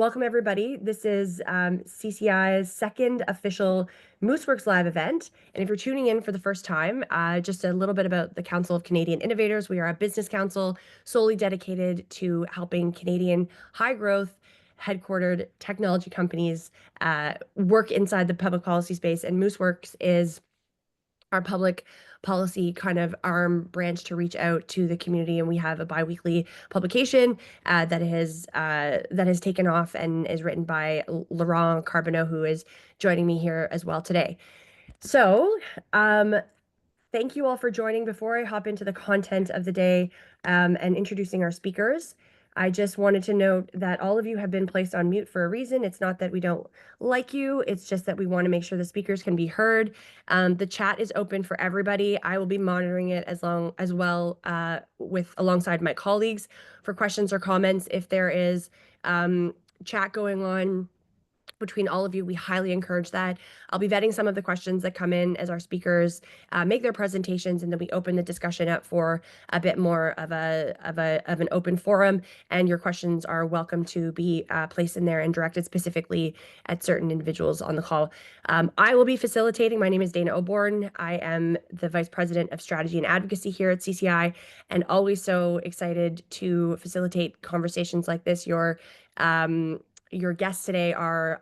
Welcome, everybody. This is CCI's second official Mooseworks live event. And if you're tuning in for the first time, just a little bit about the Council of Canadian Innovators. We are a business council solely dedicated to helping Canadian high-growth, headquartered technology companies work inside the public policy space. And Mooseworks is our public policy kind of arm branch to reach out to the community, and we have a biweekly publication that has taken off and is written by Laurent Carbonneau, who is joining me here as well today. So, thank you all for joining. Before I hop into the content of the day and introducing our speakers, I just wanted to note that all of you have been placed on mute for a reason. It's not that we don't like you. It's just that we want to make sure the speakers can be heard. The chat is open for everybody. I will be monitoring it alongside my colleagues for questions or comments. If there is chat going on between all of you, we highly encourage that. I'll be vetting some of the questions that come in as our speakers make their presentations, and then we open the discussion up for a bit more of an open forum. And your questions are welcome to be placed in there and directed specifically at certain individuals on the call. I will be facilitating. My name is Dana Oborn. I am the Vice President of Strategy and Advocacy here at CCI, and always so excited to facilitate conversations like this. Your guests today are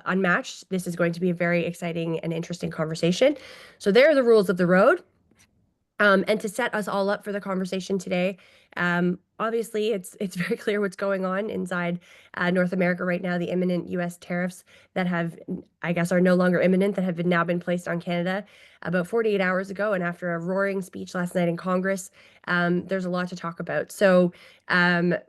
unmatched. This is going to be a very exciting and interesting conversation. So there are the rules of the road. And to set us all up for the conversation today, obviously it's very clear what's going on inside North America right now. The imminent U.S. tariffs that are no longer imminent, that have now been placed on Canada about 48 hours ago. And after a roaring speech last night in Congress, there's a lot to talk about. So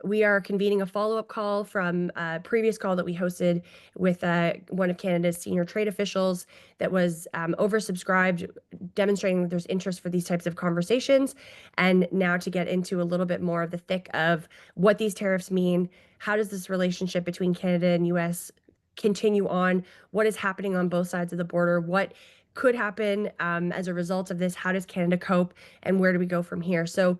we are convening a follow-up call from a previous call that we hosted with one of Canada's senior trade officials that was oversubscribed, demonstrating that there's interest for these types of conversations. And now to get into a little bit more of the thick of what these tariffs mean, how does this relationship between Canada and U.S. continue on, what is happening on both sides of the border, what could happen as a result of this, how does Canada cope, and where do we go from here? So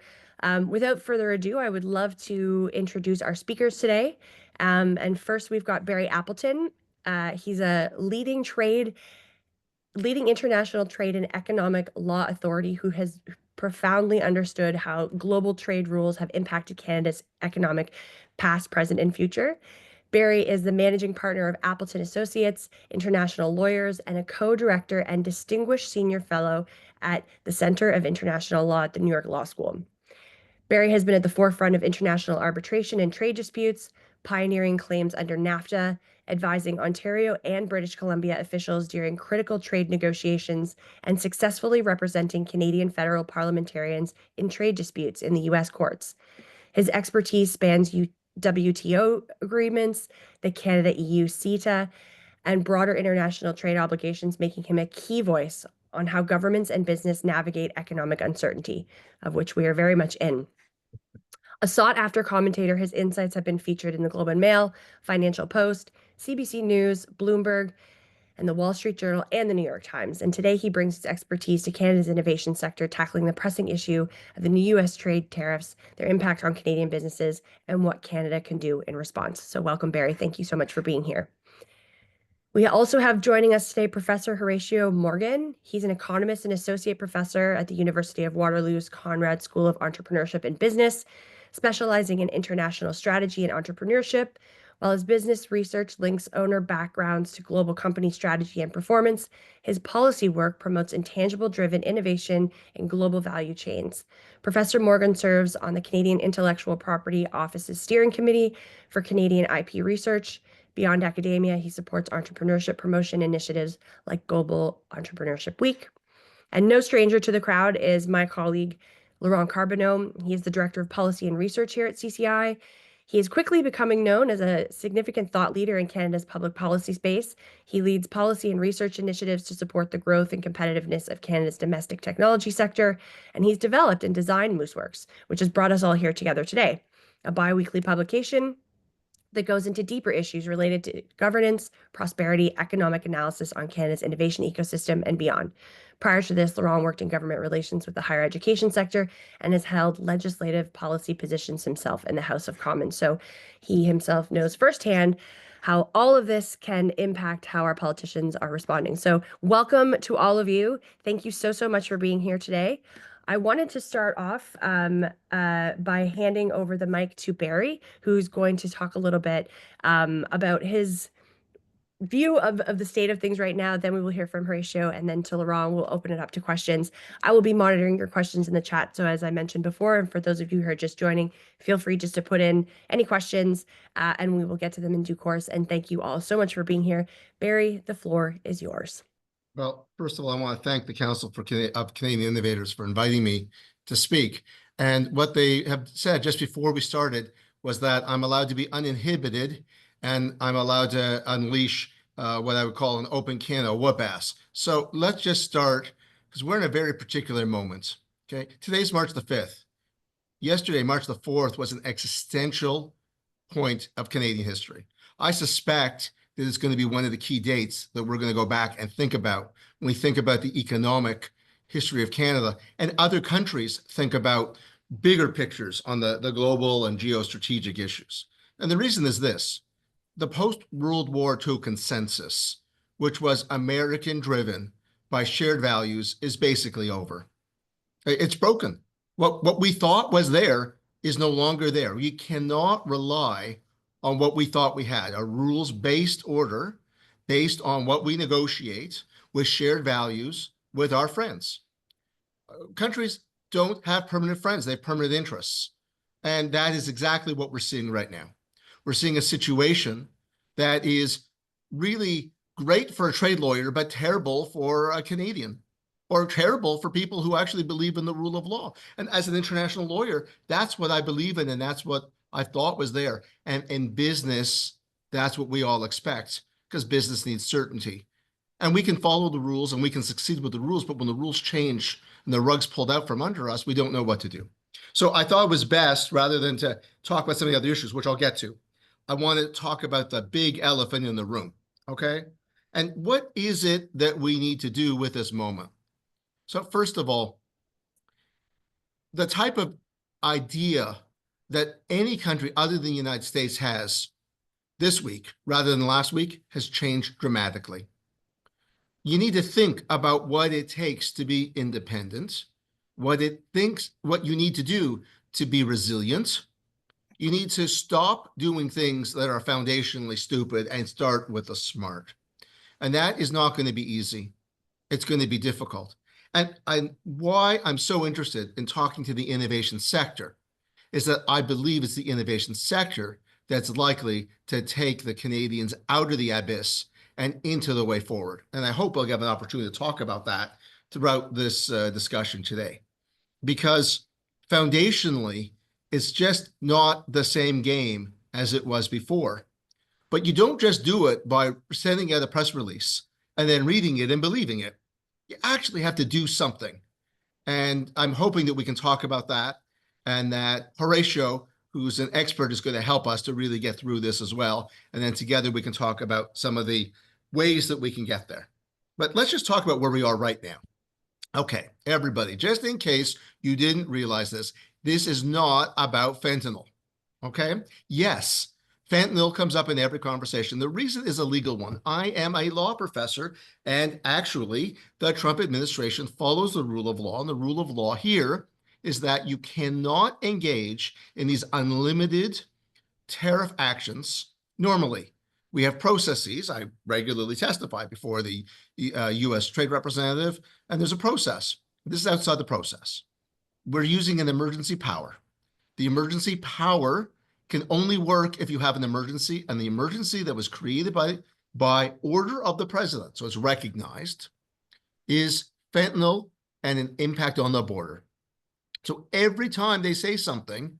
without further ado, I would love to introduce our speakers today. And first, we've got Barry Appleton. He's a leading international trade and economic law authority who has profoundly understood how global trade rules have impacted Canada's economic past, present, and future. Barry is the managing partner of Appleton Associates, international lawyers, and a co-director and distinguished senior fellow at the Center of International Law at the New York Law School. Barry has been at the forefront of international arbitration and trade disputes, pioneering claims under NAFTA, advising Ontario and British Columbia officials during critical trade negotiations, and successfully representing Canadian federal parliamentarians in trade disputes in the U.S. courts. His expertise spans WTO agreements, the Canada-EU CETA, and broader international trade obligations, making him a key voice on how governments and business navigate economic uncertainty, of which we are very much in. A sought-after commentator, his insights have been featured in the Globe and Mail, Financial Post, CBC News, Bloomberg, and the Wall Street Journal, and the New York Times. And today he brings his expertise to Canada's innovation sector, tackling the pressing issue of the new U.S. trade tariffs, their impact on Canadian businesses, and what Canada can do in response. So welcome, Barry. Thank you so much for being here. We also have joining us today Professor Horatio Morgan. He's an economist and associate professor at the University of Waterloo's Conrad School of Entrepreneurship and Business, specializing in international strategy and entrepreneurship. While his business research links owner backgrounds to global company strategy and performance, his policy work promotes intangible-driven innovation in global value chains. Professor Morgan serves on the Canadian Intellectual Property Office's steering committee for Canadian IP research. Beyond academia, he supports entrepreneurship promotion initiatives like Global Entrepreneurship Week. And no stranger to the crowd is my colleague, Laurent Carbonneau. He is the Director of Policy and Research here at CCI. He is quickly becoming known as a significant thought leader in Canada's public policy space. He leads policy and research initiatives to support the growth and competitiveness of Canada's domestic technology sector, and he's developed and designed Mooseworks, which has brought us all here together today, a bi-weekly publication that goes into deeper issues related to governance, prosperity, economic analysis on Canada's innovation ecosystem, and beyond. Prior to this, Laurent worked in government relations with the higher education sector and has held legislative policy positions himself in the House of Commons. So he himself knows firsthand how all of this can impact how our politicians are responding. So, welcome to all of you. Thank you so much for being here today. I wanted to start off by handing over the mic to Barry, who's going to talk a little bit about his view of the state of things right now. Then we will hear from Horatio, and then to Laurent, we'll open it up to questions. I will be monitoring your questions in the chat. So as I mentioned before, and for those of you who are just joining, feel free just to put in any questions and we will get to them in due course. And thank you all so much for being here. Barry, the floor is yours. Well, first of all, I want to thank the Council of Canadian Innovators for inviting me to speak. And what they have said just before we started was that I'm allowed to be uninhibited and I'm allowed to unleash what I would call an open can of whoop-ass. So let's just start, because we're in a very particular moment. Okay, today's March the 5th. Yesterday, March the 4th, was an existential point of Canadian history. I suspect that it's going to be one of the key dates that we're going to go back and think about when we think about the economic history of Canada, and other countries think about bigger pictures on the global and geostrategic issues. And the reason is this: the post-World War II consensus, which was American-driven by shared values, is basically over. It's broken. What we thought was there is no longer there. We cannot rely on what we thought we had, a rules-based order based on what we negotiate with shared values with our friends. Countries don't have permanent friends, they have permanent interests. And that is exactly what we're seeing right now. We're seeing a situation that is really great for a trade lawyer, but terrible for a Canadian, or terrible for people who actually believe in the rule of law. And as an international lawyer, that's what I believe in, and that's what I thought was there. And in business, that's what we all expect, because business needs certainty. And we can follow the rules and we can succeed with the rules, but when the rules change and the rug's pulled out from under us, we don't know what to do. So I thought it was best, rather than to talk about some of the other issues, which I'll get to, I want to talk about the big elephant in the room, okay? And what is it that we need to do with this moment? So first of all, the type of idea that any country other than the United States has this week, rather than last week, has changed dramatically. You need to think about what it takes to be independent, what you need to do to be resilient. You need to stop doing things that are foundationally stupid and start with the smart. And that is not going to be easy. It's going to be difficult. And why I'm so interested in talking to the innovation sector is that I believe it's the innovation sector that's likely to take the Canadians out of the abyss and into the way forward. And I hope I'll have an opportunity to talk about that throughout this discussion today. Because foundationally, it's just not the same game as it was before. But you don't just do it by sending out a press release and then reading it and believing it. You actually have to do something. And I'm hoping that we can talk about that, and that Horatio, who's an expert, is going to help us to really get through this as well. And then together we can talk about some of the ways that we can get there. But let's just talk about where we are right now. Okay, everybody, just in case you didn't realize this is not about fentanyl, okay? Yes, fentanyl comes up in every conversation. The reason is a legal one. I am a law professor, and actually, the Trump administration follows the rule of law, and the rule of law here is that you cannot engage in these unlimited tariff actions normally. We have processes. I regularly testify before the U.S. Trade Representative, and there's a process. This is outside the process. We're using an emergency power. The emergency power can only work if you have an emergency, and the emergency that was created by order of the president, so it's recognized, is fentanyl and an impact on the border. So every time they say something,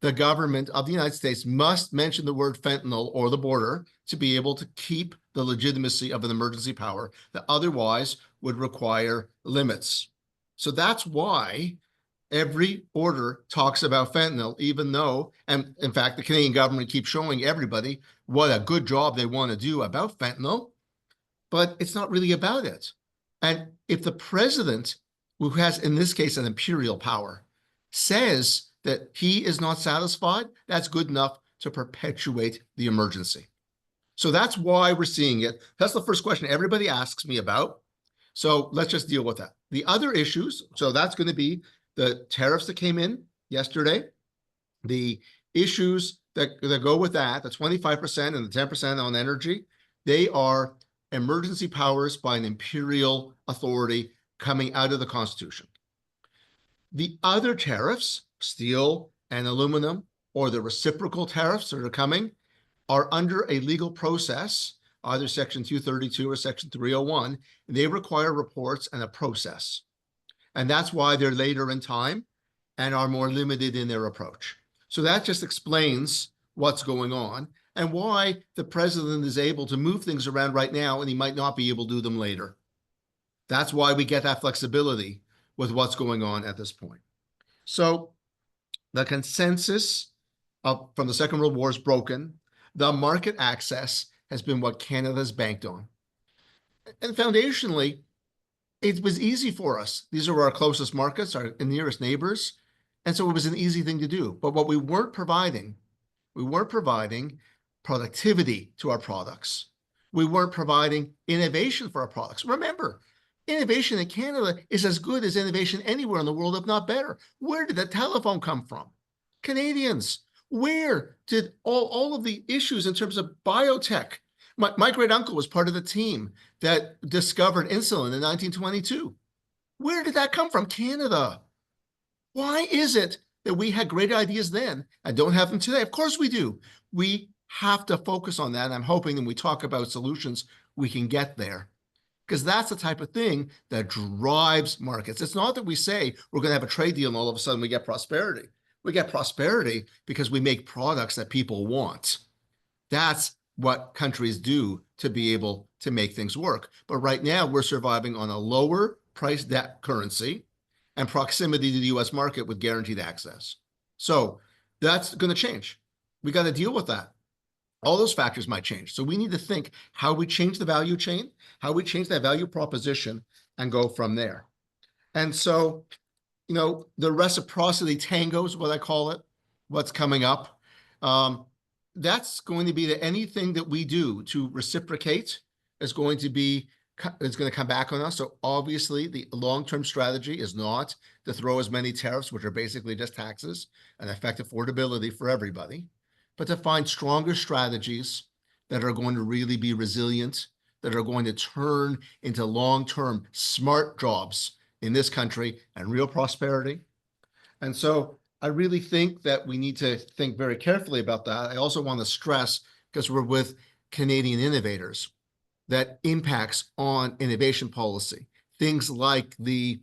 the government of the United States must mention the word fentanyl or the border to be able to keep the legitimacy of an emergency power that otherwise would require limits. So that's why every order talks about fentanyl, even though, and in fact, the Canadian government keeps showing everybody what a good job they want to do about fentanyl, but it's not really about it. And if the president, who has, in this case, an imperial power, says that he is not satisfied, that's good enough to perpetuate the emergency. So that's why we're seeing it. That's the first question everybody asks me about. So let's just deal with that. The other issues, so that's going to be the tariffs that came in yesterday, the issues that go with that, the 25% and the 10% on energy, they are emergency powers by an imperial authority coming out of the Constitution. The other tariffs, steel and aluminum, or the reciprocal tariffs that are coming, are under a legal process, either Section 232 or Section 301, and they require reports and a process. And that's why they're later in time and are more limited in their approach. So that just explains what's going on and why the president is able to move things around right now and he might not be able to do them later. That's why we get that flexibility with what's going on at this point. So the consensus from the Second World War is broken. The market access has been what Canada's banked on. And foundationally, it was easy for us. These are our closest markets, our nearest neighbors. And so it was an easy thing to do. But what we weren't providing productivity to our products. We weren't providing innovation for our products. Remember, innovation in Canada is as good as innovation anywhere in the world, if not better. Where did the telephone come from? Canadians. Where did all of the issues in terms of biotech? My great uncle was part of the team that discovered insulin in 1922. Where did that come from? Canada. Why is it that we had great ideas then and don't have them today? Of course we do. We have to focus on that. I'm hoping when we talk about solutions, we can get there, because that's the type of thing that drives markets. It's not that we say we're going to have a trade deal and all of a sudden we get prosperity. We get prosperity because we make products that people want. That's what countries do to be able to make things work. But right now we're surviving on a lower price debt currency and proximity to the US market with guaranteed access. So that's going to change. We got to deal with that. All those factors might change. So we need to think how we change the value chain, how we change that value proposition and go from there. And so, you know, the reciprocity tango is what I call it, what's coming up. That's going to be that anything that we do to reciprocate is going to come back on us. So obviously the long-term strategy is not to throw as many tariffs, which are basically just taxes, and affect affordability for everybody, but to find stronger strategies that are going to really be resilient, that are going to turn into long-term smart jobs in this country and real prosperity. And so I really think that we need to think very carefully about that. I also want to stress, because we're with Canadian innovators, that impacts on innovation policy, things like the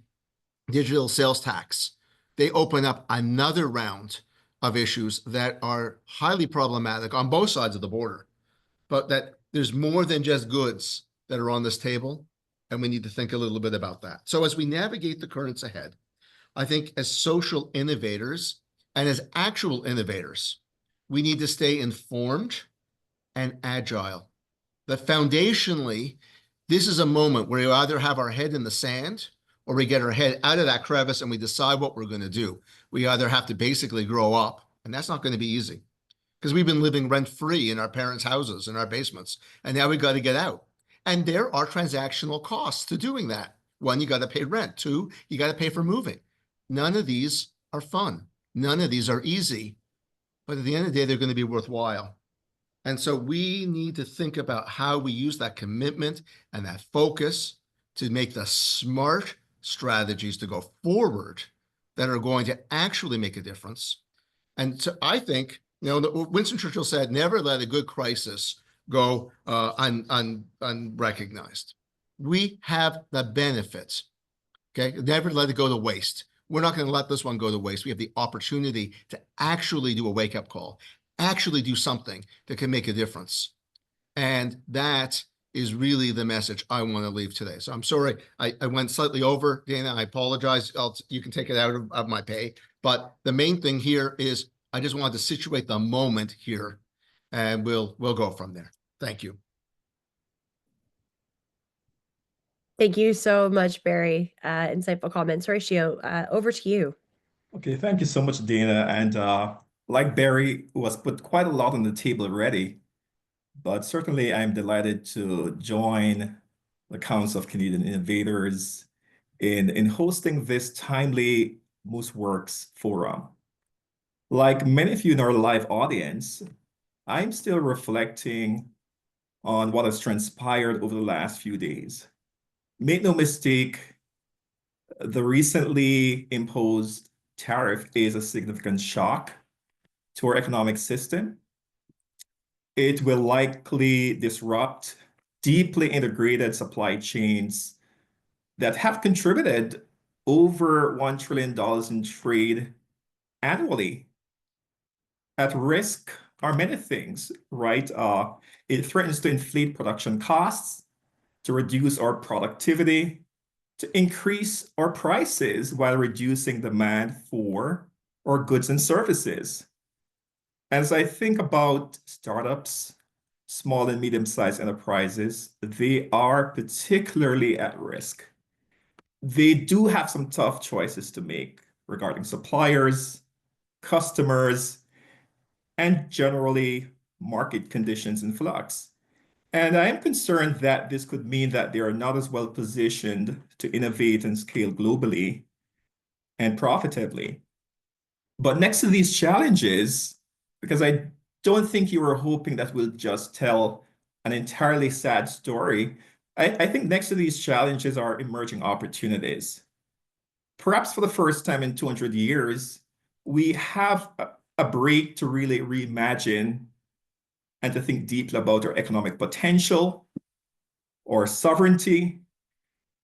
digital sales tax, they open up another round of issues that are highly problematic on both sides of the border, but that there's more than just goods that are on this table, and we need to think a little bit about that. So as we navigate the currents ahead, I think as social innovators and as actual innovators, we need to stay informed and agile. That foundationally, this is a moment where we either have our head in the sand or we get our head out of that crevice and we decide what we're going to do. We either have to basically grow up, and that's not going to be easy, because we've been living rent-free in our parents' houses, in our basements, and now we got to get out. And there are transactional costs to doing that. One, you got to pay rent. Two, you got to pay for moving. None of these are fun. None of these are easy, but at the end of the day, they're going to be worthwhile. And so we need to think about how we use that commitment and that focus to make the smart strategies to go forward that are going to actually make a difference. And so I think, you know, Winston Churchill said, never let a good crisis go unrecognized. We have the benefits, okay? Never let it go to waste. We're not going to let this one go to waste. We have the opportunity to actually do a wake-up call, actually do something that can make a difference. And that is really the message I want to leave today. So I'm sorry, I went slightly over, Dana. I apologize. You can take it out of my pay. But the main thing here is I just wanted to situate the moment here, and we'll go from there. Thank you. Thank you so much, Barry. Insightful comments. Horatio, over to you. Okay, thank you so much, Dana. And like Barry was put quite a lot on the table already. but certainly I'm delighted to join the Council of Canadian Innovators in hosting this timely Mooseworks forum. Like many of you in our live audience, I'm still reflecting on what has transpired over the last few days. Make no mistake, the recently imposed tariff is a significant shock to our economic system. It will likely disrupt deeply integrated supply chains that have contributed over $1 trillion in trade annually. At risk are many things, right? It threatens to inflate production costs, to reduce our productivity, to increase our prices while reducing demand for our goods and services. As I think about startups, small and medium-sized enterprises, they are particularly at risk. They do have some tough choices to make regarding suppliers, customers, and generally market conditions in flux. And I am concerned that this could mean that they are not as well positioned to innovate and scale globally and profitably. But next to these challenges, because I don't think you were hoping that we'll just tell an entirely sad story, I think next to these challenges are emerging opportunities. Perhaps for the first time in 200 years, we have a break to really reimagine and to think deeply about our economic potential or sovereignty,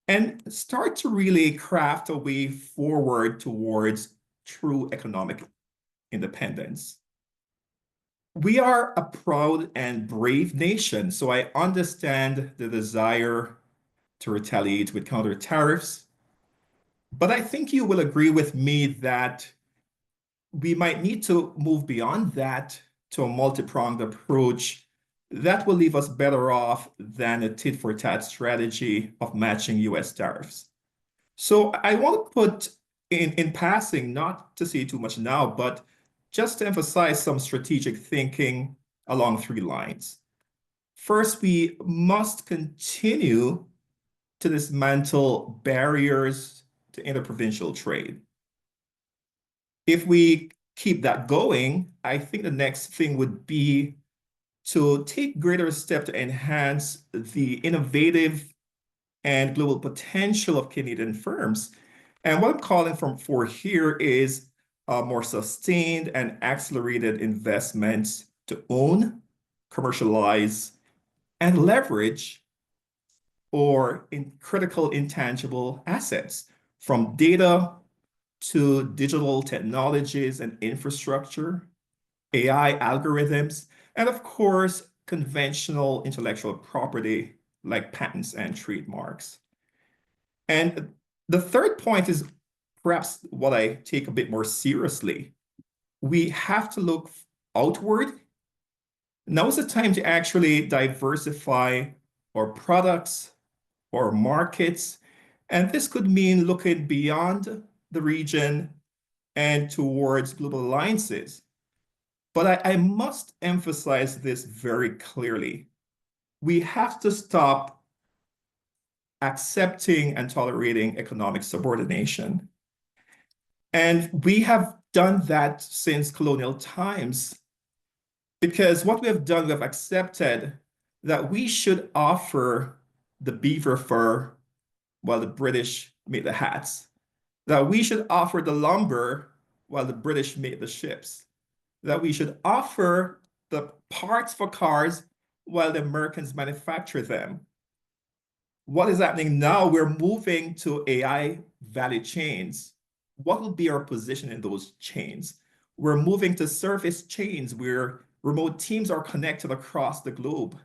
and start to really craft a way forward towards true economic independence. We are a proud and brave nation, so I understand the desire to retaliate with counter tariffs. But I think you will agree with me that we might need to move beyond that to a multi-pronged approach that will leave us better off than a tit-for-tat strategy of matching US tariffs. So I want to put in passing, not to say too much now, but just to emphasize some strategic thinking along three lines. First, we must continue to dismantle barriers to interprovincial trade. If we keep that going, I think the next thing would be to take greater steps to enhance the innovative and global potential of Canadian firms. And what I'm calling for here is more sustained and accelerated investments to own, commercialize, and leverage or in critical intangible assets, from data to digital technologies and infrastructure, AI algorithms, and of course, conventional intellectual property like patents and trademarks. And the third point is perhaps what I take a bit more seriously. We have to look outward. Now is the time to actually diversify our products, our markets, and this could mean looking beyond the region and towards global alliances. But I must emphasize this very clearly. We have to stop accepting and tolerating economic subordination. And we have done that since colonial times, because what we have done, we have accepted that we should offer the beaver fur while the British make the hats, that we should offer the lumber while the British make the ships, that we should offer the parts for cars while the Americans manufacture them. What is happening now? We're moving to AI value chains. What will be our position in those chains? We're moving to service chains where remote teams are connected across the globe.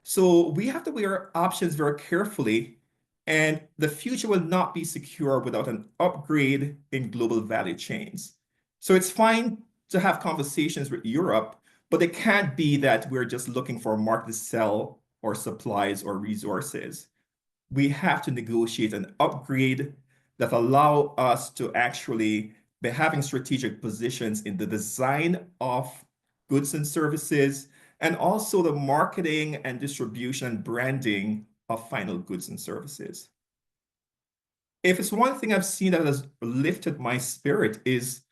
So we have to weigh our options very carefully, and the future will not be secure without an upgrade in global value chains. So it's fine to have conversations with Europe, but it can't be that we're just looking for a market to sell or supplies or resources. We have to negotiate an upgrade that allow us to actually be having strategic positions in the design of goods and services, and also the marketing and distribution and branding of final goods and services. If it's one thing I've seen that has lifted my spirit is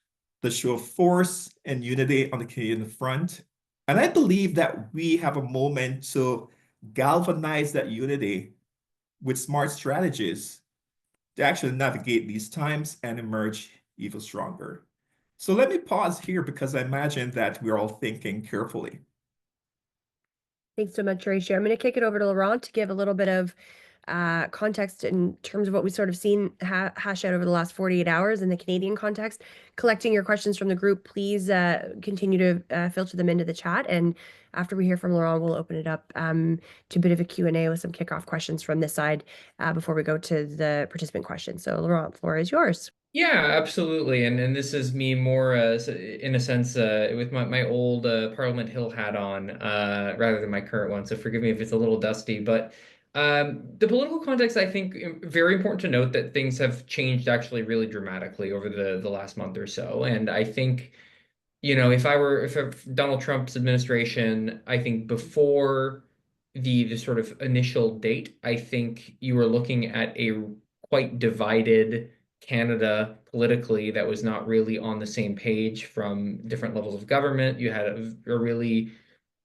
the show of force and unity on the Canadian front. And I believe that we have a moment to galvanize that unity with smart strategies to actually navigate these times and emerge even stronger. So let me pause here because I imagine that we're all thinking carefully. Thanks so much, Horatio. I'm going to kick it over to Laurent to give a little bit of context in terms of what we've sort of seen hash out over the last 48 hours in the Canadian context. Collecting your questions from the group, please continue to filter them into the chat. And after we hear from Laurent, we'll open it up to a bit of a Q&A with some kickoff questions from this side before we go to the participant questions. So Laurent, floor is yours. Yeah, absolutely. And this is me more in a sense with my old Parliament Hill hat on rather than my current one. So forgive me if it's a little dusty. But the political context, I think, very important to note that things have changed actually really dramatically over the last month or so. And I think if Donald Trump's administration, I think before the sort of initial date, I think you were looking at a quite divided Canada politically that was not really on the same page from different levels of government. You had a really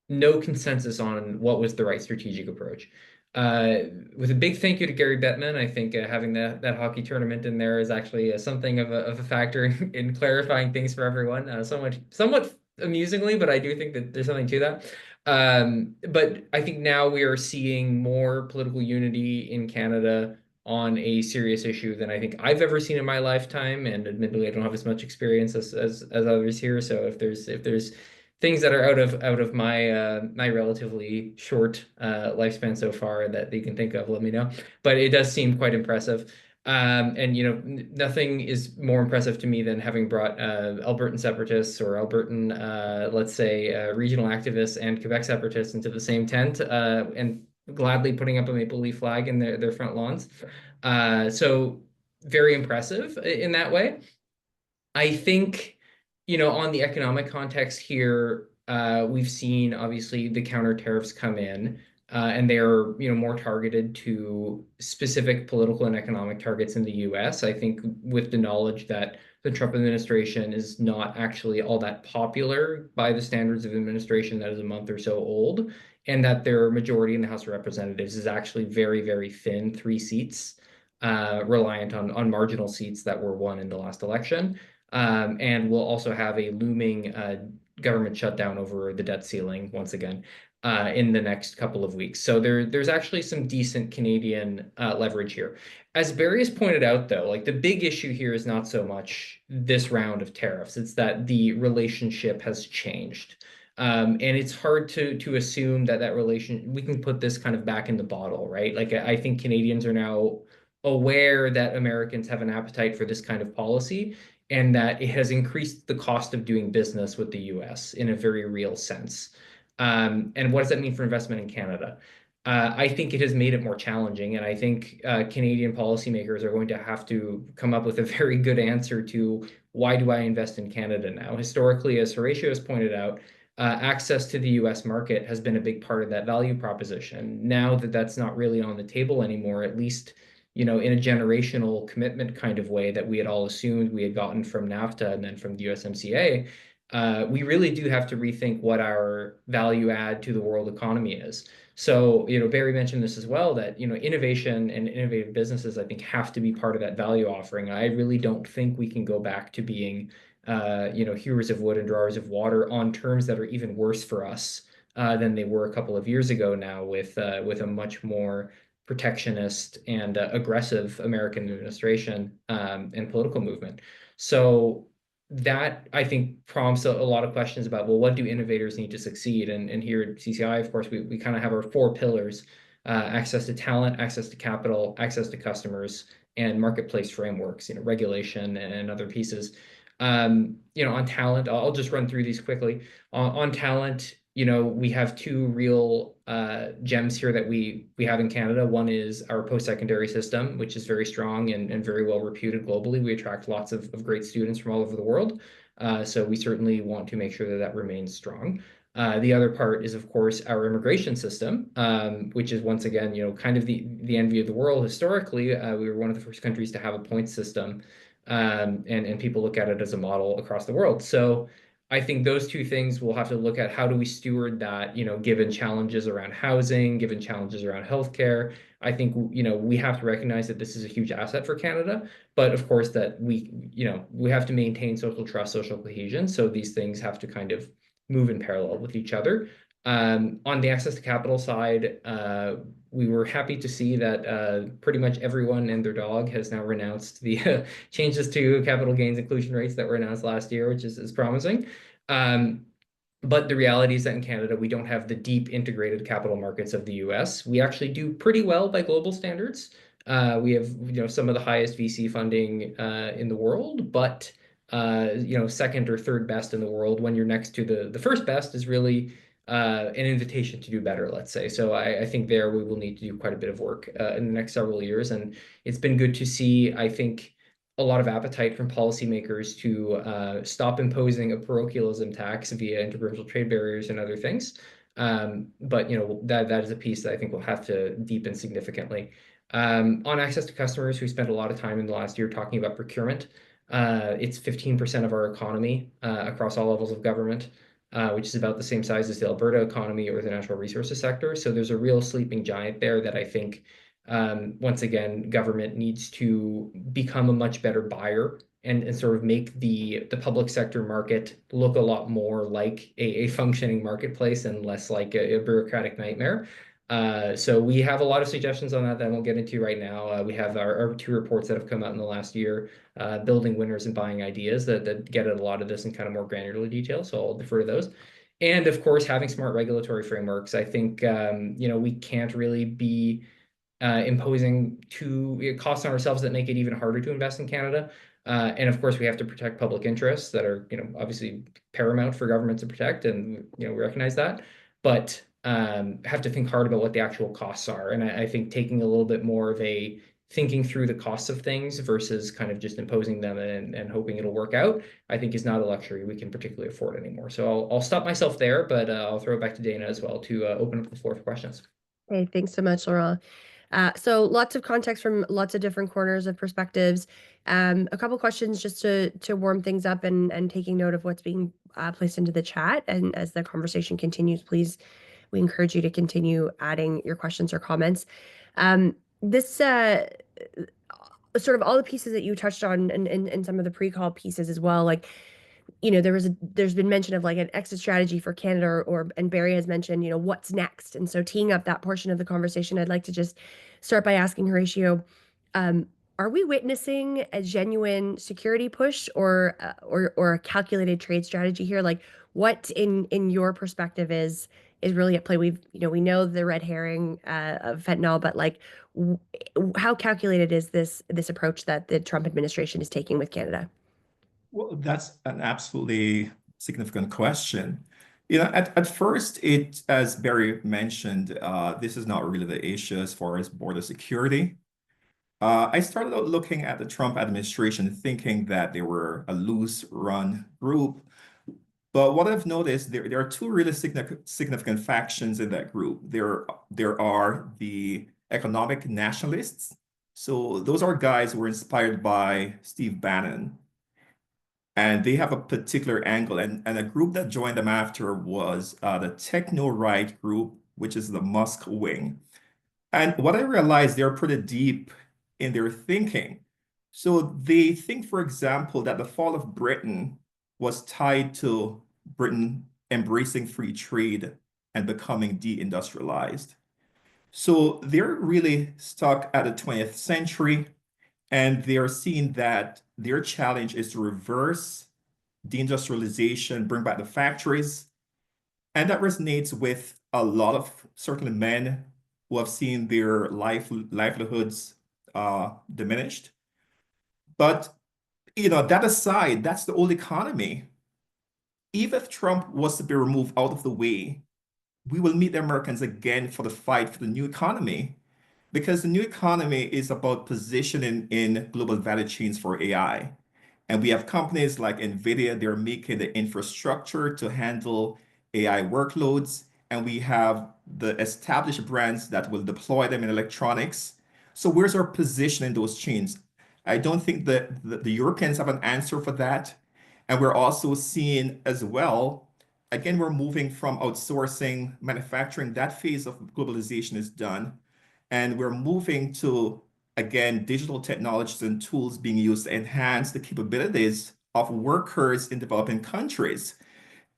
no consensus on what was the right strategic approach. With a big thank you to Gary Bettman, I think having that hockey tournament in there is actually something of a factor in clarifying things for everyone. Somewhat amusingly, but I do think that there's something to that. But I think now we are seeing more political unity in Canada on a serious issue than I think I've ever seen in my lifetime. And admittedly, I don't have as much experience as others here. So if there's things that are out of my relatively short lifespan so far that you can think of, let me know. But it does seem quite impressive. And nothing is more impressive to me than having brought Albertan separatists or Albertan, let's say, regional activists and Quebec separatists into the same tent and gladly putting up a maple leaf flag in their front lawns. So very impressive in that way. I think, on the economic context here, we've seen obviously the counter tariffs come in, and they are, more targeted to specific political and economic targets in the US. I think with the knowledge that the Trump administration is not actually all that popular by the standards of administration that is a month or so old, and that their majority in the House of Representatives is actually very, very thin, 3 seats, reliant on marginal seats that were won in the last election. And we'll also have a looming government shutdown over the debt ceiling once again in the next couple of weeks. So there's actually some decent Canadian leverage here. As Barry has pointed out, though, like the big issue here is not so much this round of tariffs. It's that the relationship has changed. And it's hard to assume that we can put this kind of back in the bottle, right? Like I think Canadians are now aware that Americans have an appetite for this kind of policy and that it has increased the cost of doing business with the US in a very real sense. And what does that mean for investment in Canada? I think it has made it more challenging, and I think Canadian policymakers are going to have to come up with a very good answer to why do I invest in Canada now? Historically, as Horatio has pointed out, access to the US market has been a big part of that value proposition. Now that that's not really on the table anymore, at least in a generational commitment kind of way that we had all assumed we had gotten from NAFTA and then from the USMCA, we really do have to rethink what our value add to the world economy is. So, Barry mentioned this as well, that, innovation and innovative businesses, I think, have to be part of that value offering. I really don't think we can go back to being, hewers of wood and drawers of water on terms that are even worse for us than they were a couple of years ago now with a much more protectionist and aggressive American administration and political movement. So that I think prompts a lot of questions about, well, what do innovators need to succeed? And here at CCI, of course, we kind of have our 4 pillars: access to talent, access to capital, access to customers, and marketplace frameworks, regulation and other pieces. On talent, I'll just run through these quickly. On talent, we have 2 real gems here that we have in Canada. One is our post-secondary system, which is very strong and very well reputed globally. We attract lots of great students from all over the world. So we certainly want to make sure that remains strong. The other part is, of course, our immigration system, which is once again, kind of the envy of the world. Historically, we were one of the first countries to have a point system, and people look at it as a model across the world. So I think those two things we'll have to look at. How do we steward that, given challenges around housing, given challenges around healthcare? I think, we have to recognize that this is a huge asset for Canada, but of course that we have to maintain social trust, social cohesion. So these things have to kind of move in parallel with each other. On the access to capital side, we were happy to see that pretty much everyone and their dog has now renounced the changes to capital gains inclusion rates that were announced last year, which is promising. But the reality is that in Canada, we don't have the deep integrated capital markets of the US. We actually do pretty well by global standards. We have, some of the highest VC funding in the world, but second or third best in the world when you're next to the first best is really an invitation to do better, let's say. So I think there we will need to do quite a bit of work in the next several years. And it's been good to see, I think, a lot of appetite from policymakers to stop imposing a parochialism tax via interprovincial trade barriers and other things. But that is a piece that I think will have to deepen significantly. On access to customers, we spent a lot of time in the last year talking about procurement. It's 15% of our economy across all levels of government, which is about the same size as the Alberta economy or the natural resources sector. So there's a real sleeping giant there that I think, once again, government needs to become a much better buyer and sort of make the public sector market look a lot more like a functioning marketplace and less like a bureaucratic nightmare. So we have a lot of suggestions on that I won't get into right now. We have our two reports that have come out in the last year, building winners and buying ideas that get at a lot of this in kind of more granular detail. So I'll defer to those. And of course, having smart regulatory frameworks. I think, we can't really be imposing costs on ourselves that make it even harder to invest in Canada. And of course, we have to protect public interests that are, obviously paramount for government to protect, and we recognize that. But have to think hard about what the actual costs are. And I think taking a little bit more of a thinking through the costs of things versus kind of just imposing them and hoping it'll work out, I think is not a luxury we can particularly afford anymore. So I'll stop myself there, but I'll throw it back to Dana as well to open up the floor for questions. Hey, thanks so much, Laurent. So lots of context from lots of different corners of perspectives. A couple questions just to warm things up and taking note of what's being placed into the chat. And as the conversation continues, please, we encourage you to continue adding your questions or comments. This sort of all the pieces that you touched on and some of the pre-call pieces as well, like, there's been mention of like an exit strategy for Canada, and Barry has mentioned, what's next. And so teeing up that portion of the conversation, I'd like to just start by asking Horatio, are we witnessing a genuine security push or a calculated trade strategy here? Like, what in your perspective is really at play? We know the red herring of fentanyl, but like, how calculated is this approach that the Trump administration is taking with Canada? Well, that's an absolutely significant question. At first, as Barry mentioned, this is not really the issue as far as border security. I started out looking at the Trump administration thinking that they were a loose-run group. But what I've noticed, there are two really significant factions in that group. There are the economic nationalists. So those are guys who were inspired by Steve Bannon. And they have a particular angle. And a group that joined them after was the techno-right group, which is the Musk wing. And what I realized, they're pretty deep in their thinking. So they think, for example, that the fall of Britain was tied to Britain embracing free trade and becoming deindustrialized. So they're really stuck at the 20th century, and they're seeing that their challenge is to reverse deindustrialization, bring back the factories. And that resonates with a lot of certainly men who have seen their livelihoods diminished. But that aside, that's the old economy. Even if Trump was to be removed out of the way, we will meet the Americans again for the fight for the new economy, because the new economy is about positioning in global value chains for AI. And we have companies like NVIDIA, they're making the infrastructure to handle AI workloads, and we have the established brands that will deploy them in electronics. So where's our position in those chains? I don't think that the Europeans have an answer for that. And we're also seeing as well, again, we're moving from outsourcing manufacturing. That phase of globalization is done. And we're moving to, again, digital technologies and tools being used to enhance the capabilities of workers in developing countries.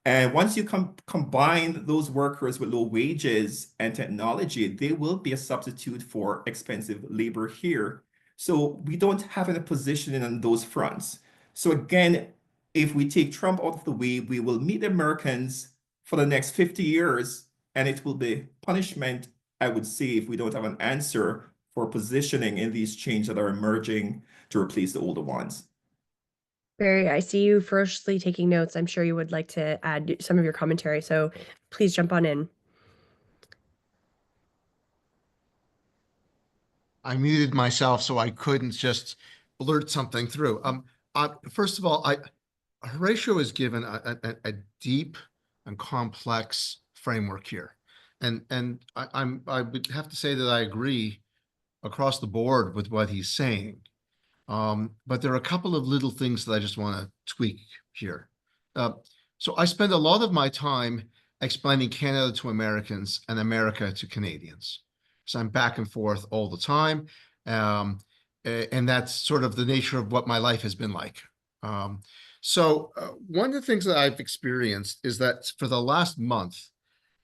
And once you combine those workers with low wages and technology, they will be a substitute for expensive labor here. So we don't have any positioning on those fronts. So again, if we take Trump out of the way, we will meet the Americans for the next 50 years, and it will be punishment, I would say, if we don't have an answer for positioning in these chains that are emerging to replace the older ones. Barry, I see you ferociously taking notes. I'm sure you would like to add some of your commentary, so please jump on in. I muted myself so I couldn't just blurt something through. First of all, Horatio is given a deep and complex framework here, and I would have to say that I agree across the board with what he's saying. But there are a couple of little things that I just want to tweak here. So I spend a lot of my time explaining Canada to Americans and America to Canadians. So I'm back and forth all the time. And that's sort of the nature of what my life has been like. One of the things that I've experienced is that for the last month,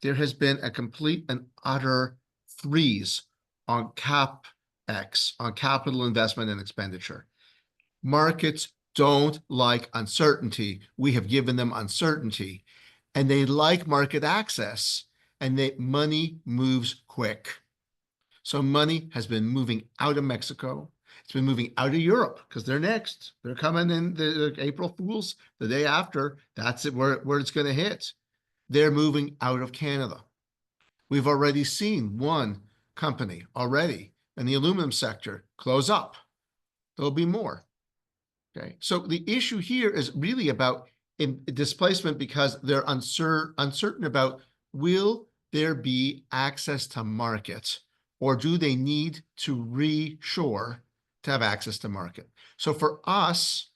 there has been a complete and utter freeze on CapEx, on capital investment and expenditure. Markets don't like uncertainty. We have given them uncertainty, and they like market access, and money moves quick. So money has been moving out of Mexico. It's been moving out of Europe because they're next. They're coming in the April Fools, the day after. That's it, where it's going to hit. They're moving out of Canada. We've already seen one company already in the aluminum sector close up. There'll be more. Okay, so the issue here is really about displacement because they're uncertain about, will there be access to markets, or do they need to reshore to have access to market? So for us,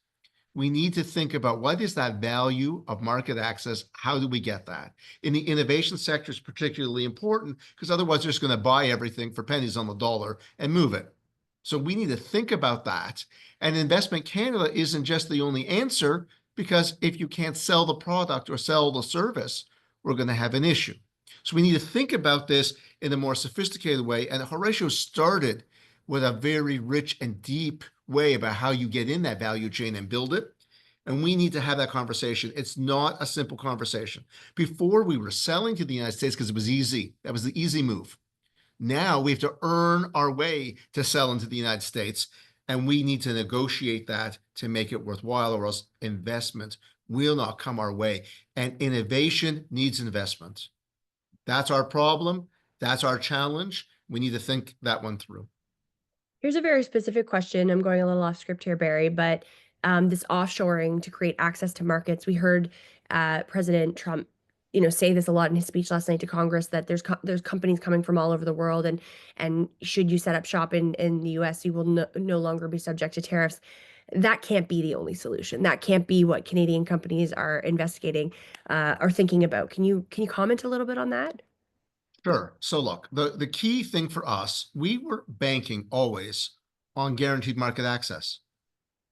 we need to think about what is that value of market access? How do we get that? In the innovation sector is particularly important because otherwise they're just going to buy everything for pennies on the dollar and move it. So we need to think about that. And Investment Canada isn't just the only answer, because if you can't sell the product or sell the service, we're going to have an issue. So we need to think about this in a more sophisticated way. And Horatio started with a very rich and deep way about how you get in that value chain and build it. And we need to have that conversation. It's not a simple conversation. Before, we were selling to the United States because it was easy. That was the easy move. Now we have to earn our way to sell into the United States, and we need to negotiate that to make it worthwhile, or else investment will not come our way. And innovation needs investment. That's our problem. That's our challenge. We need to think that one through. Here's a very specific question. I'm going a little off script here, Barry, but this offshoring to create access to markets. We heard President Trump, say this a lot in his speech last night to Congress, that there's companies coming from all over the world, and should you set up shop in the U.S., you will no longer be subject to tariffs. That can't be the only solution. That can't be what Canadian companies are investigating or thinking about. Can you comment a little bit on that? Sure. So look, the key thing for us, we were banking always on guaranteed market access.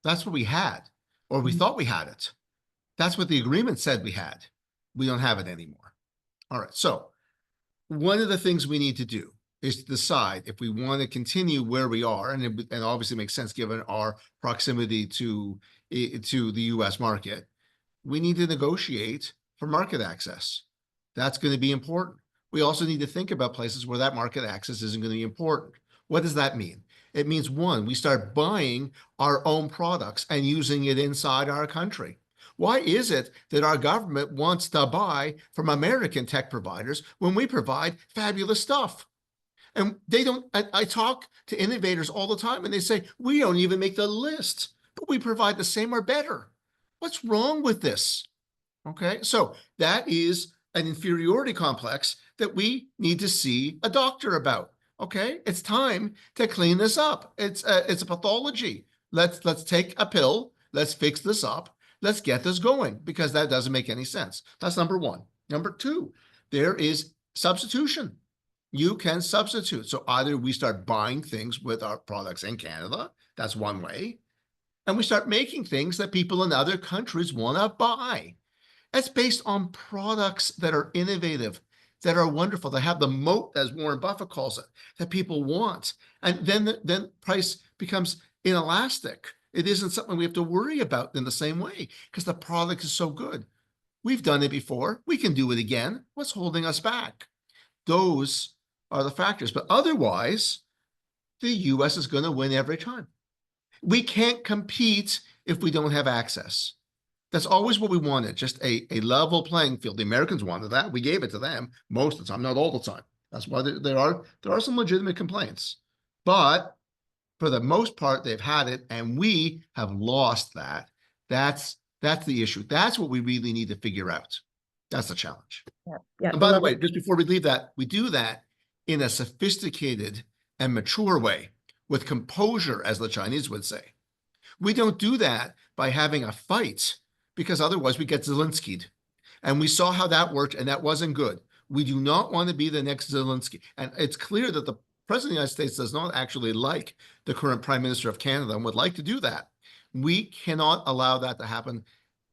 That's what we had, or we thought we had it. That's what the agreement said we had. We don't have it anymore. All right. So one of the things we need to do is to decide if we want to continue where we are, and obviously makes sense given our proximity to the U.S. market. We need to negotiate for market access. That's going to be important. We also need to think about places where that market access isn't going to be important. What does that mean? It means, one, we start buying our own products and using it inside our country. Why is it that our government wants to buy from American tech providers when we provide fabulous stuff? And they don't, I talk to innovators all the time and they say, we don't even make the list, but we provide the same or better. What's wrong with this? Okay, so that is an inferiority complex that we need to see a doctor about. Okay, it's time to clean this up. It's a pathology. Let's take a pill. Let's fix this up. Let's get this going, because that doesn't make any sense. That's number one. Number two, there is substitution. You can substitute. So either we start buying things with our products in Canada, that's one way, and we start making things that people in other countries want to buy. That's based on products that are innovative, that are wonderful, that have the moat, as Warren Buffett calls it, that people want. And then price becomes inelastic. It isn't something we have to worry about in the same way, because the product is so good. We've done it before. We can do it again. What's holding us back? Those are the factors. But otherwise, the US is going to win every time. We can't compete if we don't have access. That's always what we wanted, just a level playing field. The Americans wanted that. We gave it to them most of the time, not all the time. That's why there are some legitimate complaints. But for the most part, they've had it, and we have lost that. That's the issue. That's what we really need to figure out. That's the challenge. Yeah. And by the way, just before we leave that, we do that in a sophisticated and mature way, with composure, as the Chinese would say. We don't do that by having a fight, because otherwise we get Zelensky'd. And we saw how that worked, and that wasn't good. We do not want to be the next Zelensky. And it's clear that the President of the United States does not actually like the current Prime Minister of Canada and would like to do that. We cannot allow that to happen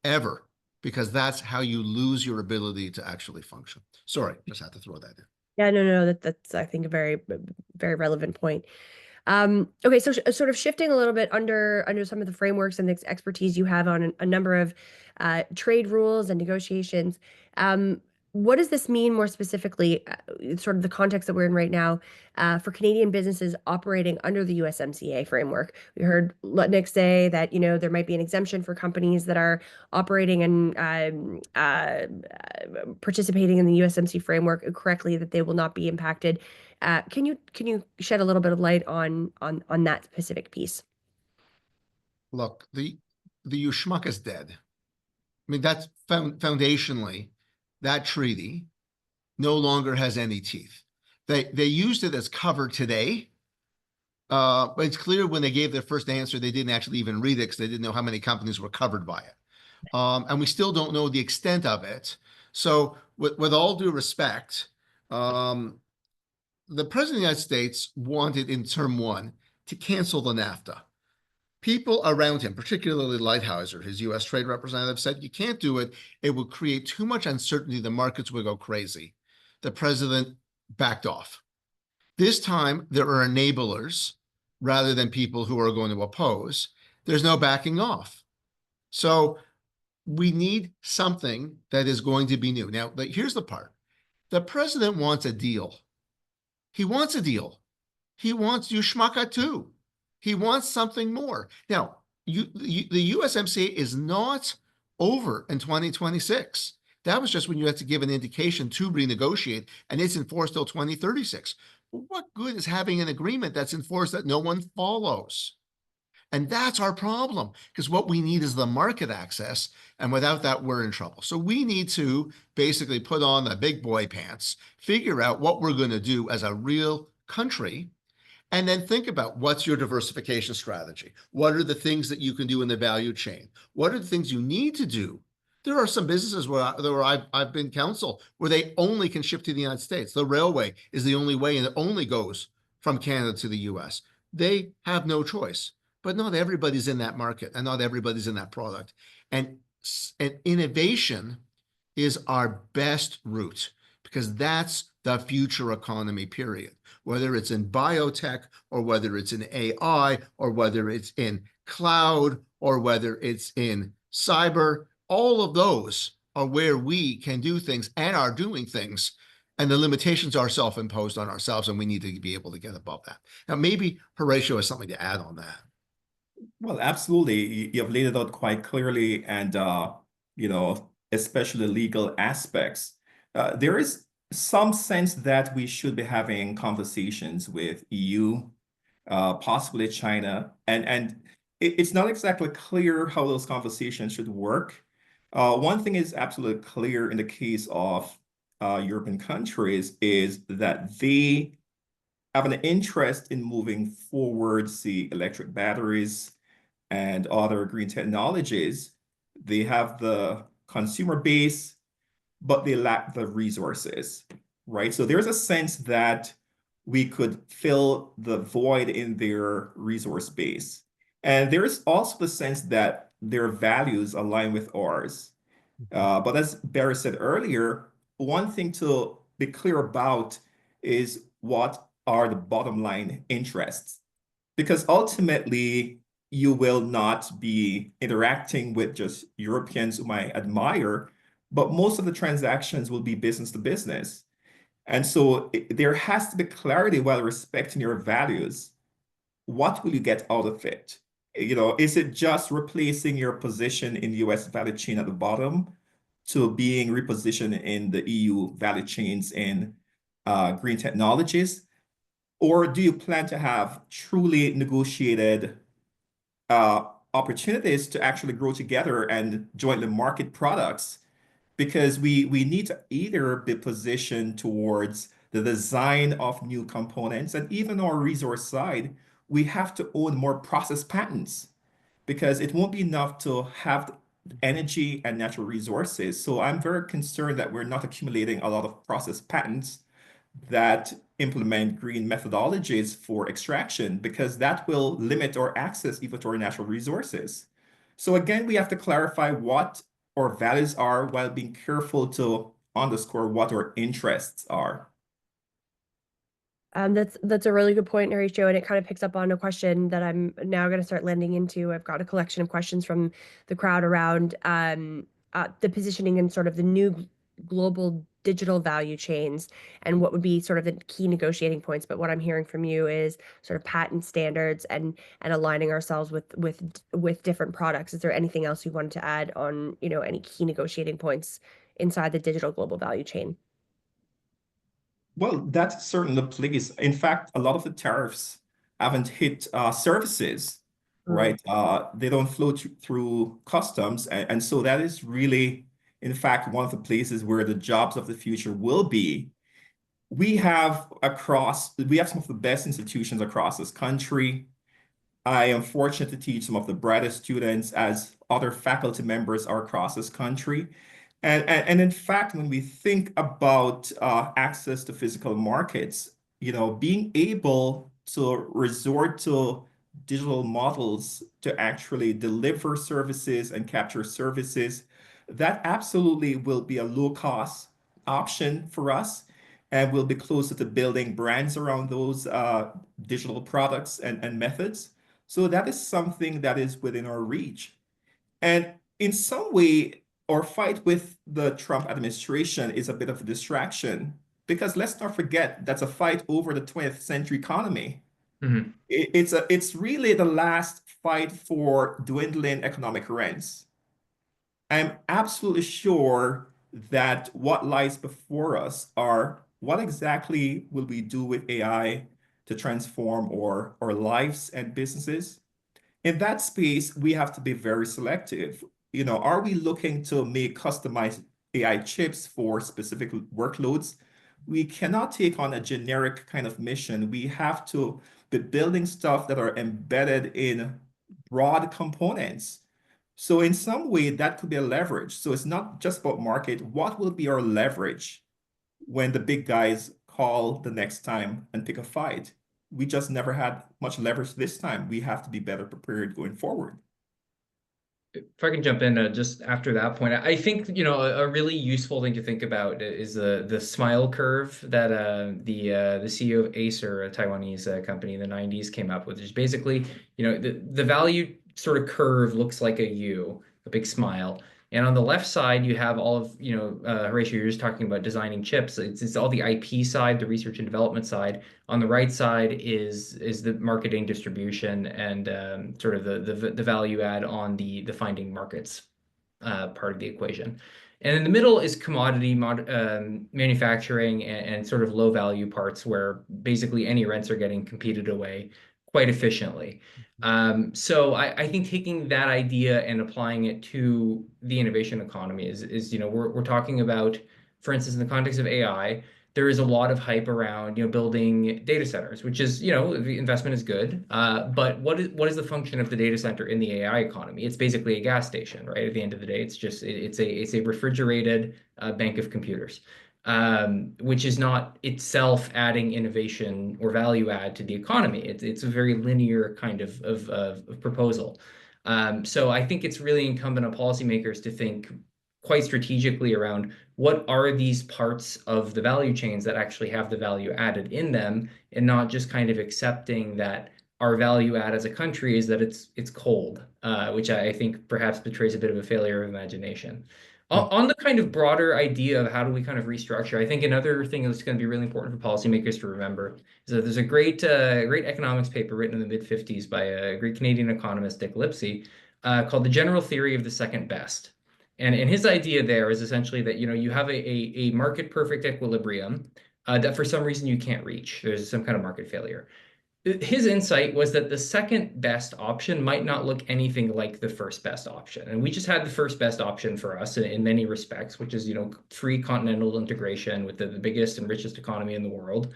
ever, because that's how you lose your ability to actually function. Sorry, just had to throw that in. Yeah, no, that's I think a very, very relevant point. Okay, so sort of shifting a little bit under some of the frameworks and the expertise you have on a number of trade rules and negotiations. What does this mean more specifically, sort of the context that we're in right now, for Canadian businesses operating under the USMCA framework? We heard Nick say that, there might be an exemption for companies that are operating and participating in the USMCA framework correctly, that they will not be impacted. Can you shed a little bit of light on that specific piece? Look, the USMCA is dead. I mean, that's foundationally, that treaty no longer has any teeth. They used it as cover today, but it's clear when they gave their first answer, they didn't actually even read it, because they didn't know how many companies were covered by it. And we still don't know the extent of it. So with all due respect, the President of the United States wanted in term one to cancel the NAFTA. People around him, particularly Lighthizer, his U.S. trade representative, said, you can't do it. It would create too much uncertainty. The markets would go crazy. The president backed off. This time, there are enablers rather than people who are going to oppose. There's no backing off. So we need something that is going to be new. Now, here's the part. The president wants a deal. He wants a deal. He wants USMCA too. He wants something more. Now, the USMCA is not over in 2026. That was just when you had to give an indication to renegotiate, and it's enforced till 2036. Well, what good is having an agreement that's enforced that no one follows? And that's our problem, because what we need is the market access, and without that, we're in trouble. So we need to basically put on the big boy pants, figure out what we're going to do as a real country, and then think about, what's your diversification strategy? What are the things that you can do in the value chain? What are the things you need to do? There are some businesses where I've been counsel where they only can ship to the United States. The railway is the only way, and it only goes from Canada to the US. They have no choice, but not everybody's in that market, and not everybody's in that product. And innovation is our best route, because that's the future economy, period. Whether it's in biotech, or whether it's in AI, or whether it's in cloud, or whether it's in cyber, all of those are where we can do things and are doing things. And the limitations are self-imposed on ourselves, and we need to be able to get above that. Now, maybe Horatio has something to add on that. Well, absolutely. You have laid it out quite clearly, and especially legal aspects. There is some sense that we should be having conversations with EU, possibly China, and it's not exactly clear how those conversations should work. One thing is absolutely clear in the case of European countries is that they have an interest in moving forward, see electric batteries and other green technologies. They have the consumer base, but they lack the resources, right? So there's a sense that we could fill the void in their resource base. And there's also the sense that their values align with ours. But as Barry said earlier, one thing to be clear about is what are the bottom line interests. Because ultimately, you will not be interacting with just Europeans whom I admire, but most of the transactions will be business to business. And so there has to be clarity while respecting your values. What will you get out of it? You know, is it just replacing your position in the US value chain at the bottom to being repositioned in the EU value chains in green technologies? Or do you plan to have truly negotiated opportunities to actually grow together and jointly market products? Because we need to either be positioned towards the design of new components, and even our resource side, we have to own more process patents because it won't be enough to have energy and natural resources. So I'm very concerned that we're not accumulating a lot of process patents that implement green methodologies for extraction, because that will limit our access even to our natural resources. So again, we have to clarify what our values are while being careful to underscore what our interests are. That's a really good point, Horatio, and it kind of picks up on a question that I'm now going to start lending into. I've got a collection of questions from the crowd around the positioning and sort of the new global digital value chains and what would be sort of the key negotiating points. But what I'm hearing from you is sort of patent standards and aligning ourselves with different products. Is there anything else you wanted to add on, any key negotiating points inside the digital global value chain? Well, that's certainly the place. In fact, a lot of the tariffs haven't hit services, right? They don't flow through customs. And so that is really, in fact, one of the places where the jobs of the future will be. We have some of the best institutions across this country. I am fortunate to teach some of the brightest students as other faculty members are across this country. And in fact, when we think about access to physical markets, being able to resort to digital models to actually deliver services and capture services, that absolutely will be a low cost option for us. And we'll be closer to building brands around those digital products and methods. So that is something that is within our reach. And in some way, our fight with the Trump administration is a bit of a distraction because let's not forget that's a fight over the 20th century economy. Mhm. It's really the last fight for dwindling economic rents. I'm absolutely sure that what lies before us are what exactly will we do with AI to transform our lives and businesses? In that space, we have to be very selective. Are we looking to make customized AI chips for specific workloads? We cannot take on a generic kind of mission. We have to be building stuff that are embedded in broad components. So in some way, that could be a leverage. So it's not just about market. What will be our leverage when the big guys call the next time and pick a fight? We just never had much leverage this time. We have to be better prepared going forward. If I can jump in just after that point, I think a really useful thing to think about is the smile curve that the CEO of Acer, a Taiwanese company in the 90s, came up with. Is basically the value sort of curve looks like a U, a big smile. And on the left side, you have all of, Horatio, you're just talking about designing chips. It's all the IP side, the research and development side. On the right side is the marketing, distribution, and sort of the value add on the finding markets part of the equation. And in the middle is commodity manufacturing and sort of low value parts where basically any rents are getting competed away quite efficiently. So I think taking that idea and applying it to the innovation economy is we're talking about for instance, in the context of AI, there is a lot of hype around, building data centers, which is, the investment is good. But what is the function of the data center in the AI economy? It's basically a gas station, right? At the end of the day, it's a refrigerated bank of computers, which is not itself adding innovation or value add to the economy. It's a very linear kind of proposal. So I think it's really incumbent on policymakers to think quite strategically around what are these parts of the value chains that actually have the value added in them, and not just kind of accepting that our value add as a country is that it's cold, which I think perhaps betrays a bit of a failure of imagination. On the kind of broader idea of how do we kind of restructure, I think another thing that's going to be really important for policymakers to remember is that there's a great economics paper written in the mid-50s by a great Canadian economist, Dick Lipsey, called The General Theory of the Second Best. And his idea there is essentially that you have a market perfect equilibrium that for some reason you can't reach. There's some kind of market failure. His insight was that the second best option might not look anything like the first best option. And we just had the first best option for us in many respects, which is, free continental integration with the biggest and richest economy in the world,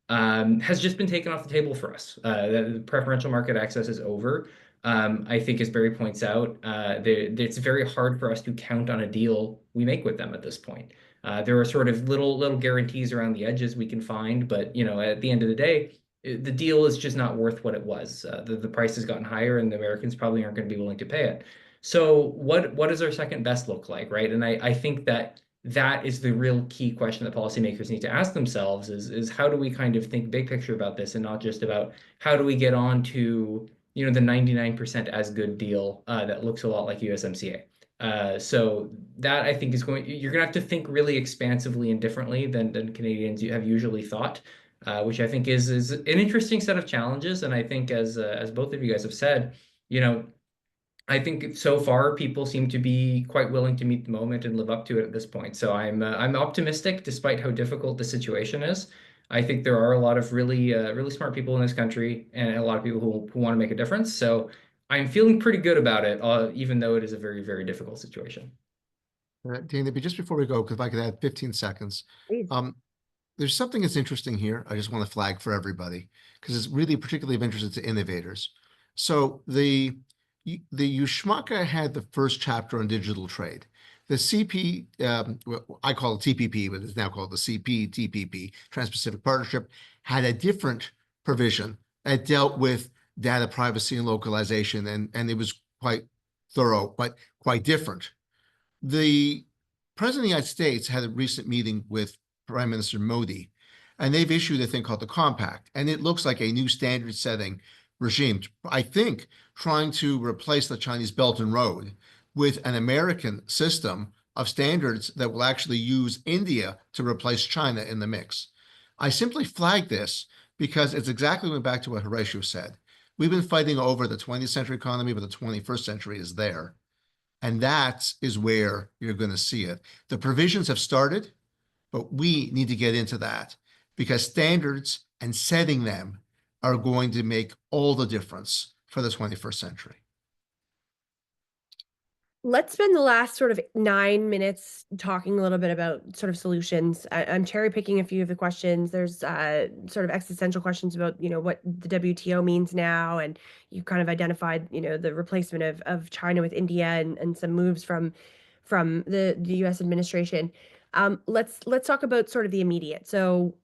has just been taken off the table for us. The preferential market access is over. I think, as Barry points out, it's very hard for us to count on a deal we make with them at this point. There are sort of little guarantees around the edges we can find, but at the end of the day, the deal is just not worth what it was. The price has gotten higher, and the Americans probably aren't going to be willing to pay it. So what does our second best look like, right? And I think that is the real key question that policymakers need to ask themselves is how do we kind of think big picture about this, and not just about how do we get on to the 99% as good deal that looks a lot like USMCA. So that I think you're going to have to think really expansively and differently than Canadians have usually thought, which I think is an interesting set of challenges. And I think as both of you guys have said, I think so far people seem to be quite willing to meet the moment and live up to it at this point. So I'm optimistic despite how difficult the situation is. I think there are a lot of really smart people in this country, and a lot of people who want to make a difference. So I'm feeling pretty good about it, even though it is a very, very difficult situation. Dana, but just before we go, because if I could add 15 seconds, Please. there's something that's interesting here. I just want to flag for everybody because it's really particularly of interest to innovators. So the USMCA had the first chapter on digital trade. The CP, I call it TPP, but it's now called the CPTPP, Trans-Pacific Partnership, had a different provision that dealt with data privacy and localization, and it was quite thorough, but quite different. The President of the United States had a recent meeting with Prime Minister Modi, and they've issued a thing called the Compact, and it looks like a new standard-setting regime, I think, trying to replace the Chinese Belt and Road with an American system of standards that will actually use India to replace China in the mix. I simply flag this because it's exactly going back to what Horatio said. We've been fighting over the 20th century economy, but the 21st century is there. And that is where you're going to see it. The provisions have started, but we need to get into that because standards and setting them are going to make all the difference for the 21st century. Let's spend the last sort of 9 minutes talking a little bit about sort of solutions. I'm cherry picking a few of the questions. There's sort of existential questions about, what the WTO means now. And you kind of identified, the replacement of China with India and some moves from the US administration. Let's talk about sort of the immediate. So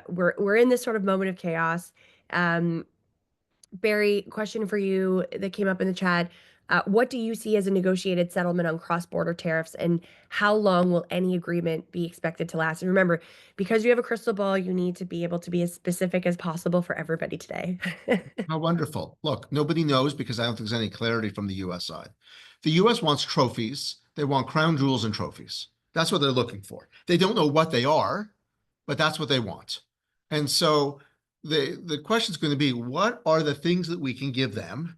we're in this sort of moment of chaos. Barry, question for you that came up in the chat. What do you see as a negotiated settlement on cross-border tariffs, and how long will any agreement be expected to last? And remember, because you have a crystal ball, you need to be able to be as specific as possible for everybody today. How wonderful. Look, nobody knows because I don't think there's any clarity from the US side. The US wants trophies. They want crown jewels and trophies. That's what they're looking for. They don't know what they are, but that's what they want. And so the question is going to be, what are the things that we can give them?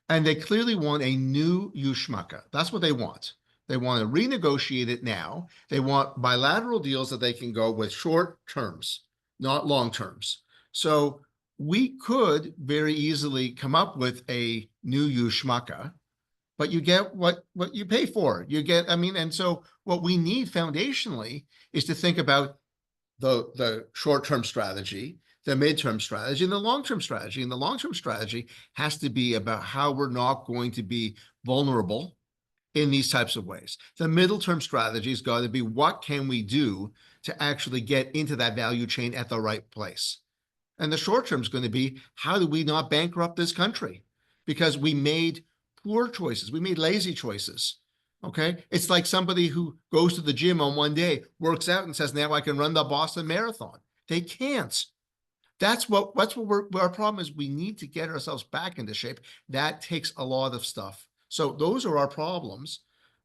And they clearly want a new USMCA. That's what they want. They want to renegotiate it now. They want bilateral deals that they can go with short terms, not long terms. So we could very easily come up with a new USMCA but you get what you pay for. You get, I mean, and so what we need foundationally is to think about the short-term strategy, the midterm strategy, and the long-term strategy. And the long-term strategy has to be about how we're not going to be vulnerable in these types of ways. The middle-term strategy has got to be, what can we do to actually get into that value chain at the right place? And the short term is going to be, how do we not bankrupt this country? Because we made poor choices. We made lazy choices. Okay. It's like somebody who goes to the gym on one day, works out and says, now I can run the Boston Marathon. They can't. That's what our problem is. We need to get ourselves back into shape. That takes a lot of stuff. So those are our problems,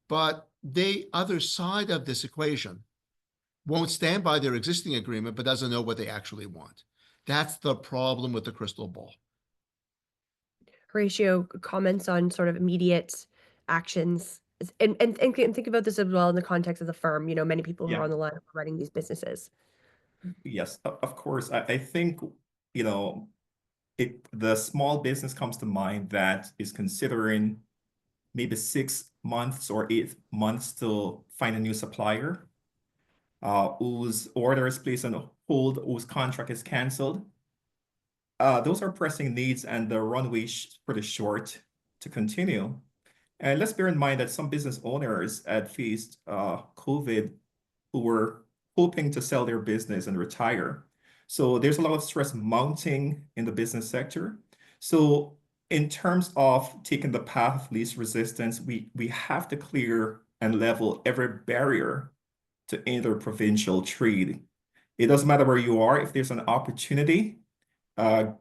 but the other side of this equation won't stand by their existing agreement, but doesn't know what they actually want. That's the problem with the crystal ball. Horatio, comments on sort of immediate actions, and think about this as well in the context of the firm. You know, many people who are Yeah. on the line are running these businesses. Yes, of course. I think, you know, the small business comes to mind that is considering maybe 6 months or 8 months to find a new supplier, whose order is placed on hold, whose contract is canceled. Those are pressing needs, and the runway is pretty short to continue. And let's bear in mind that some business owners had faced COVID, who were hoping to sell their business and retire. So there's a lot of stress mounting in the business sector. So in terms of taking the path of least resistance, we have to clear and level every barrier to interprovincial trade. It doesn't matter where you are. If there's an opportunity,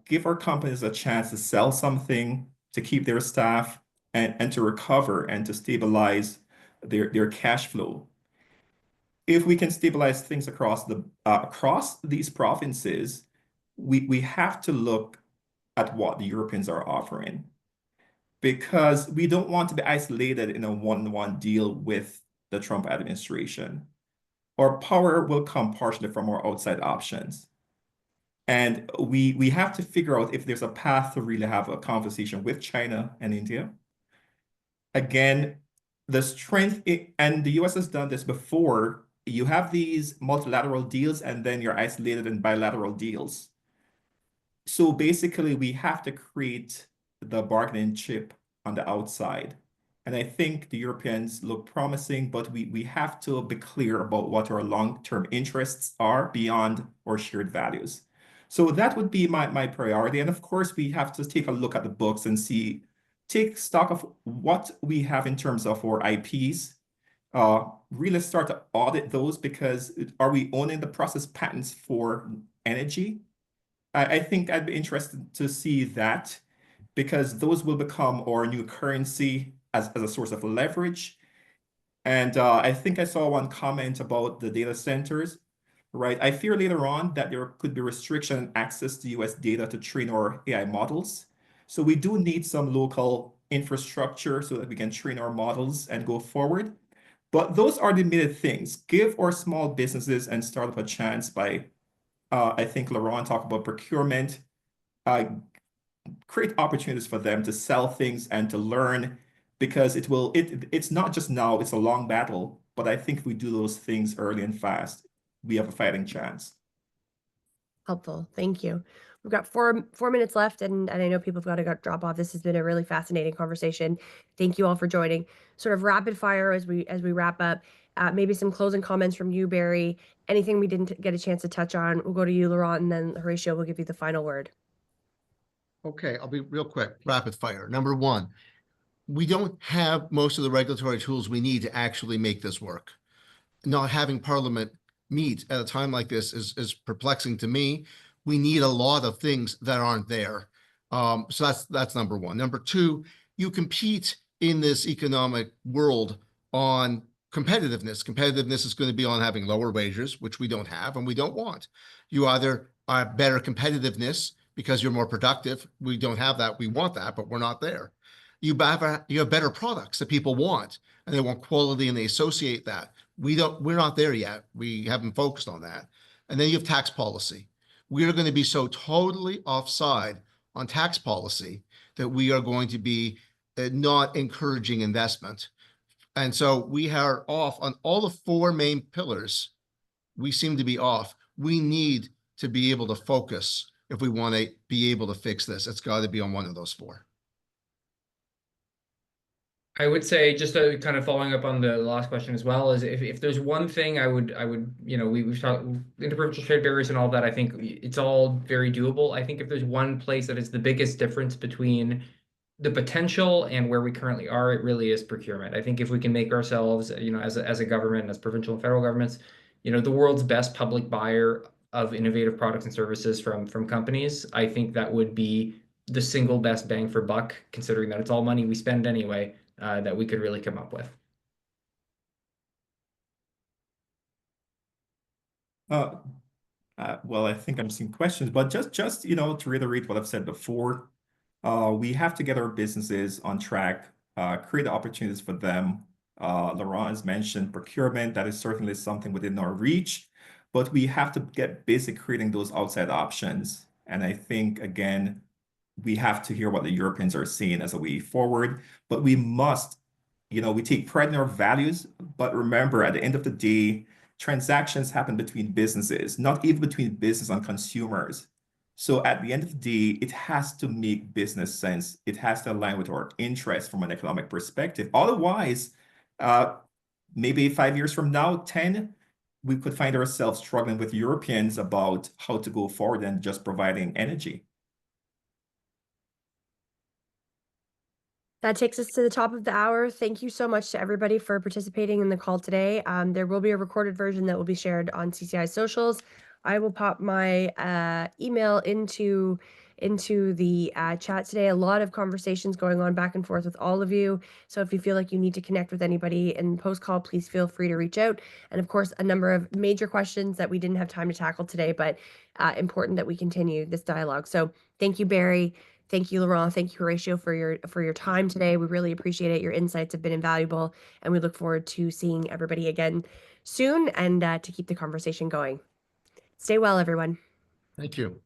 give our companies a chance to sell something, to keep their staff, and to recover and to stabilize their cash flow. If we can stabilize things across these provinces, we have to look at what the Europeans are offering, because we don't want to be isolated in a one-on-one deal with the Trump administration. Our power will come partially from our outside options. And we have to figure out if there's a path to really have a conversation with China and India. Again, the strength, and the US has done this before. You have these multilateral deals, and then you're isolated in bilateral deals. So basically, we have to create the bargaining chip on the outside. And I think the Europeans look promising, but we have to be clear about what our long-term interests are beyond our shared values. So that would be my priority. And of course, we have to take a look at the books and take stock of what we have in terms of our IPs, really start to audit those, because are we owning the process patents for energy? I think I'd be interested to see that, because those will become our new currency as a source of leverage. And I think I saw one comment about the data centers, right? I fear later on that there could be restriction on access to US data to train our AI models. So we do need some local infrastructure so that we can train our models and go forward. But those are the immediate things. Give our small businesses and startup a chance by, I think Laurent talked about procurement, create opportunities for them to sell things and to learn, because it's not just now, it's a long battle. But I think if we do those things early and fast, we have a fighting chance. Helpful. Thank you. We've got four minutes left, and I know people have got to drop off. This has been a really fascinating conversation. Thank you all for joining. Sort of rapid fire as we wrap up. Maybe some closing comments from you, Barry. Anything we didn't get a chance to touch on, we'll go to you, Laurent, and then Horatio will give you the final word. Okay, I'll be real quick. Rapid fire. Number one, we don't have most of the regulatory tools we need to actually make this work. Not having Parliament meet at a time like this is perplexing to me. We need a lot of things that aren't there. So that's number one. Number two, you compete in this economic world on competitiveness. Competitiveness is going to be on having lower wages, which we don't have and we don't want. You either are better competitiveness because you're more productive. We don't have that. We want that, but we're not there. You have better products that people want, and they want quality, and they associate that. We're not there yet. We haven't focused on that. And then you have tax policy. We are going to be so totally offside on tax policy that we are going to be not encouraging investment. And so we are off on all the four main pillars. We seem to be off. We need to be able to focus if we want to be able to fix this. It's got to be on one of those four. I would say, just kind of following up on the last question as well, is if there's one thing I would, we've talked interprovincial trade barriers and all that. I think it's all very doable. I think if there's one place that is the biggest difference between the potential and where we currently are, it really is procurement. I think if we can make ourselves, as a government, as provincial and federal governments, the world's best public buyer of innovative products and services from companies, I think that would be the single best bang for buck, considering that it's all money we spend anyway, that we could really come up with. Well, I think I'm seeing questions, but just to reiterate what I've said before, we have to get our businesses on track, create opportunities for them. Laurent has mentioned procurement. That is certainly something within our reach, but we have to get busy creating those outside options. And I think, again, we have to hear what the Europeans are seeing as a way forward, but we must, we take pride in our values, but remember, at the end of the day, transactions happen between businesses, not even between business and consumers. So at the end of the day, it has to make business sense. It has to align with our interests from an economic perspective. Otherwise, maybe 5 years from now, 10, we could find ourselves struggling with Europeans about how to go forward and just providing energy. That takes us to the top of the hour. Thank you so much to everybody for participating in the call today. There will be a recorded version that will be shared on CCI socials. I will pop my email into the chat today. A lot of conversations going on back and forth with all of you. So if you feel like you need to connect with anybody in post-call, please feel free to reach out. And of course, a number of major questions that we didn't have time to tackle today, but important that we continue this dialogue. So thank you, Barry. Thank you, Laurent. Thank you, Horatio, for your time today. We really appreciate it. Your insights have been invaluable, and we look forward to seeing everybody again soon and to keep the conversation going. Stay well, everyone. Thank you.